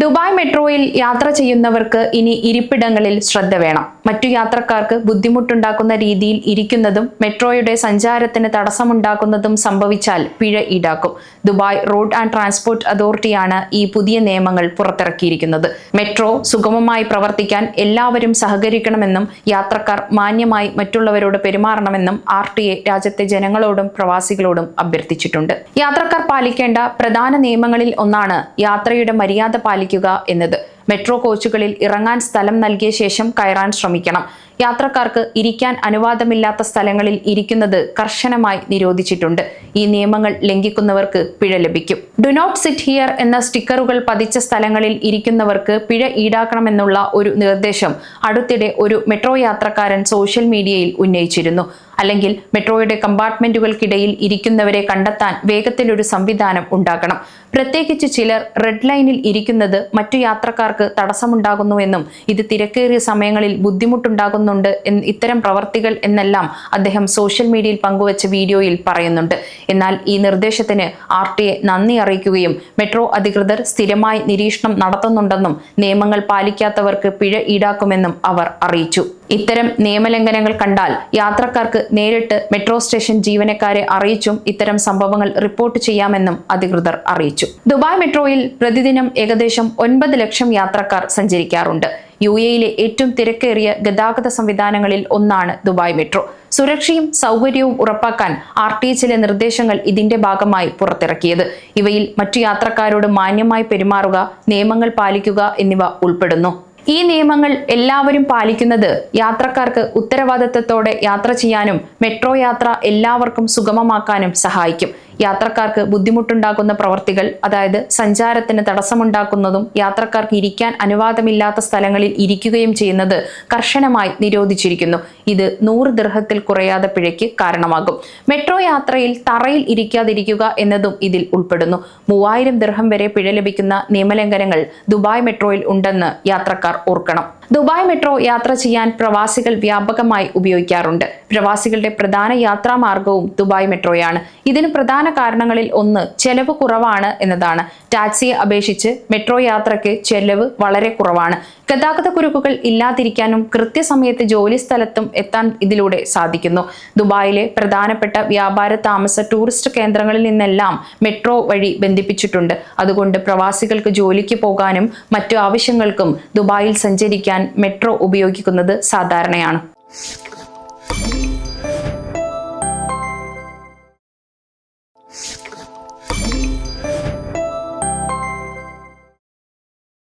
Dubai മെട്രോയിൽ യാത്ര ചെയ്യുന്നവർക്ക് ഇനി ഇരിപ്പിടങ്ങളിൽ ശ്രദ്ധ വേണം. മറ്റു യാത്രക്കാർക്ക് ബുദ്ധിമുട്ടുണ്ടാക്കുന്ന രീതിയിൽ ഇരിക്കുന്നതും മെട്രോയുടെ സഞ്ചാരത്തിന് തടസ്സമുണ്ടാക്കുന്നതും സംഭവിച്ചാൽ പിഴ ഈടാക്കും. ദുബായ് റോഡ് ആൻഡ് ട്രാൻസ്പോർട്ട് അതോറിറ്റിയാണ് ഈ പുതിയ നിയമങ്ങൾ പുറത്തിറക്കിയിരിക്കുന്നത്. മെട്രോ സുഗമമായി പ്രവർത്തിക്കാൻ എല്ലാവരും സഹകരിക്കണമെന്നും യാത്രക്കാർ മാന്യമായി മറ്റുള്ളവരോട് പെരുമാറണമെന്നും RTA രാജ്യത്തെ ജനങ്ങളോടും പ്രവാസികളോടും അഭ്യർത്ഥിച്ചിട്ടുണ്ട്. യാത്രക്കാർ പാലിക്കേണ്ട പ്രധാന നിയമങ്ങളിൽ ഒന്നാണ് യാത്രയുടെ മര്യാദ പാലിക്കുക എന്നത്. മെട്രോ കോച്ചുകളിൽ ഇറങ്ങാൻ സ്ഥലം നൽകിയ ശേഷം കയറാൻ ശ്രമിക്കണം. യാത്രക്കാർക്ക് ഇരിക്കാൻ അനുവാദമില്ലാത്ത സ്ഥലങ്ങളിൽ ഇരിക്കുന്നത് കർശനമായി നിരോധിച്ചിട്ടുണ്ട്. ഈ നിയമങ്ങൾ ലംഘിക്കുന്നവർക്ക് പിഴ ലഭിക്കും. ഡു നോട്ട് സിറ്റ് ഹിയർ എന്ന സ്റ്റിക്കറുകൾ പതിച്ച സ്ഥലങ്ങളിൽ ഇരിക്കുന്നവർക്ക് പിഴ ഈടാക്കണമെന്നുള്ള ഒരു നിർദ്ദേശം അടുത്തിടെ ഒരു മെട്രോ യാത്രക്കാരൻ സോഷ്യൽ മീഡിയയിൽ ഉന്നയിച്ചിരുന്നു. അല്ലെങ്കിൽ മെട്രോയുടെ കമ്പാർട്ട്മെന്റുകൾക്കിടയിൽ ഇരിക്കുന്നവരെ കണ്ടെത്താൻ വേഗത്തിലൊരു സംവിധാനം ഉണ്ടാക്കണം. പ്രത്യേകിച്ച് ചിലർ റെഡ് ലൈനിൽ ഇരിക്കുന്നത് മറ്റു യാത്രക്കാർക്ക് തടസ്സമുണ്ടാകുന്നുവെന്നും ഇത് തിരക്കേറിയ സമയങ്ങളിൽ ബുദ്ധിമുട്ടുണ്ടാകുന്നുണ്ട് ഇത്തരം പ്രവർത്തികൾ എന്നെല്ലാം അദ്ദേഹം സോഷ്യൽ മീഡിയയിൽ പങ്കുവച്ച വീഡിയോയിൽ പറയുന്നുണ്ട്. എന്നാൽ ഈ നിർദ്ദേശത്തിന് RTA നന്ദി അറിയിക്കുകയും മെട്രോ അധികൃതർ സ്ഥിരമായി നിരീക്ഷണം നടത്തുന്നുണ്ടെന്നും നിയമങ്ങൾ പാലിക്കാത്തവർക്ക് പിഴ ഈടാക്കുമെന്നും അവർ അറിയിച്ചു. ഇത്തരം നിയമലംഘനങ്ങൾ കണ്ടാൽ യാത്രക്കാർക്ക് നേരിട്ട് മെട്രോ സ്റ്റേഷൻ ജീവനക്കാരെ അറിയിച്ചും ഇത്തരം സംഭവങ്ങൾ റിപ്പോർട്ട് ചെയ്യാമെന്നും അധികൃതർ അറിയിച്ചു. ദുബായ് മെട്രോയിൽ പ്രതിദിനം ഏകദേശം 9 ലക്ഷം യാത്രക്കാർ സഞ്ചരിക്കാറുണ്ട്. UAEയിലെ ഏറ്റവും തിരക്കേറിയ ഗതാഗത സംവിധാനങ്ങളിൽ ഒന്നാണ് ദുബായ് മെട്രോ. സുരക്ഷയും സൗകര്യവും ഉറപ്പാക്കാൻ RTA ചില നിർദ്ദേശങ്ങൾ ഇതിന്റെ ഭാഗമായി പുറത്തിറക്കിയത്. ഇവയിൽ മറ്റു യാത്രക്കാരോട് മാന്യമായി പെരുമാറുക, നിയമങ്ങൾ പാലിക്കുക എന്നിവ ഉൾപ്പെടുന്നു. ഈ നിയമങ്ങൾ എല്ലാവരും പാലിക്കുന്നത് യാത്രക്കാർക്ക് ഉത്തരവാദിത്തത്തോടെ യാത്ര ചെയ്യാനും മെട്രോ യാത്ര എല്ലാവർക്കും സുഗമമാക്കാനും സഹായിക്കും. യാത്രക്കാർക്ക് ബുദ്ധിമുട്ടുണ്ടാക്കുന്ന പ്രവർത്തികൾ, അതായത് സഞ്ചാരത്തിന് തടസ്സമുണ്ടാക്കുന്നതും യാത്രക്കാർക്ക് ഇരിക്കാൻ അനുവാദമില്ലാത്ത സ്ഥലങ്ങളിൽ ഇരിക്കുകയും ചെയ്യുന്നത് കർശനമായി നിരോധിച്ചിരിക്കുന്നു. ഇത് 100 ദിർഹത്തിൽ കുറയാതെ പിഴയ്ക്ക് കാരണമാകും. മെട്രോ യാത്രയിൽ തറയിൽ ഇരിക്കാതിരിക്കുക എന്നതും ഇതിൽ ഉൾപ്പെടുന്നു. 3000 ദിർഹം വരെ പിഴ ലഭിക്കുന്ന നിയമലംഘനങ്ങൾ ദുബായ് മെട്രോയിൽ ഉണ്ടെന്ന് യാത്രക്കാർ ഓർക്കണം. ദുബായ് മെട്രോ യാത്ര ചെയ്യാൻ പ്രവാസികൾ വ്യാപകമായി ഉപയോഗിക്കാറുണ്ട്. പ്രവാസികളുടെ പ്രധാന യാത്രാ മാർഗവും ദുബായ് മെട്രോയാണ്. ഇതിന് പ്രധാന കാരണങ്ങളിൽ ഒന്ന് ചെലവ് കുറവാണ് എന്നതാണ്. ടാക്സിയെ അപേക്ഷിച്ച് മെട്രോ യാത്രയ്ക്ക് ചെലവ് വളരെ കുറവാണ്. ഗതാഗത കുരുക്കുകൾ ഇല്ലാതിരിക്കാനും കൃത്യസമയത്ത് ജോലി സ്ഥലത്തും എത്താൻ ഇതിലൂടെ സാധിക്കുന്നു. ദുബായിലെ പ്രധാനപ്പെട്ട വ്യാപാര താമസ ടൂറിസ്റ്റ് കേന്ദ്രങ്ങളിൽ നിന്നെല്ലാം മെട്രോ വഴി ബന്ധിപ്പിച്ചിട്ടുണ്ട്. അതുകൊണ്ട് പ്രവാസികൾക്ക് ജോലിക്ക് പോകാനും മറ്റു ആവശ്യങ്ങൾക്കും ദുബായിൽ സഞ്ചരിക്കാൻ മെട്രോ ഉപയോഗിക്കുന്നത് സാധാരണയാണ്.